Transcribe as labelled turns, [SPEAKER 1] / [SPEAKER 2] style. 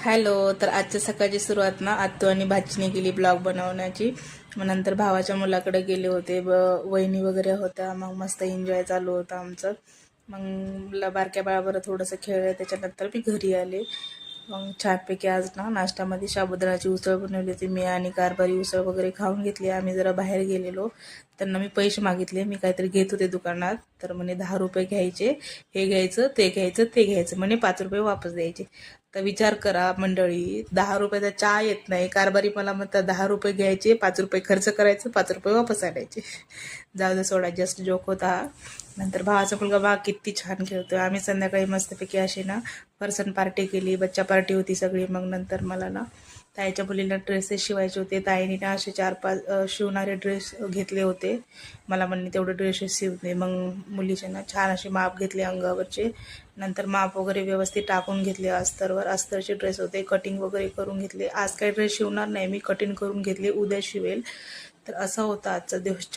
[SPEAKER 1] Hello. तर आजच्या सकाळची सुरुवात ना आत्तू आणि भाचीने केली ब्लॉग बनवण्याची. मग नंतर भावाच्या मुलाकडे गेले होते. वहिनी वगैरे होत्या. मग मस्त एन्जॉय चालू होतं आमचं. मग बारक्या बाळाबरोबर थोडंसं खेळलं. त्याच्यानंतर मी घरी आले. मग छानपैकी आज ना नाश्त्यामध्ये साबुदाण्याची उसळ बनवली होती मी, आणि कारभारी उसळ वगैरे खाऊन घेतली. आम्ही जरा बाहेर गेलेलो. त्यांना मी पैसे मागितले. मी काहीतरी घेत होते दुकानात. तर म्हणे 10 रुपये घ्यायचे, हे घ्यायचं ते घ्यायचं ते घ्यायचं, म्हणे 5 रुपये वापस द्यायचे. तर विचार करा मंडळी, 10 रुपयाचा चहा येत नाही, कारभारी मला म्हणतात 10 रुपये घ्यायचे, 5 रुपये खर्च करायचं, 5 रुपये वापस आणायचे. जाऊ दे, सोडा, जस्ट जोक होता हा. नंतर भावाचा मुलगा बा किती छान खेळतोय. आम्ही संध्याकाळी मस्तपैकी अशी ना पर्सन पार्टी केली, बच्चा पार्टी होती सगळी. मग नंतर मला ना ताईच्या मुलीला ड्रेसेस शिवायचे होते. ताईने ना असे 4-5 शिवणारे ड्रेस घेतले होते. मला म्हणणे तेवढे ड्रेसेस शिवते. मग मुलीचे ना छान असे माप घेतले अंगावरचे. नंतर माप वगैरे व्यवस्थित टाकून घेतले अस्तरवर. अस्तरचे ड्रेस होते, कटिंग वगैरे करून घेतले. आज काही ड्रेस शिवणार नाही मी, कटिंग करून घेतले, उद्या शिवेल. तर असा होता आजचा दिवस.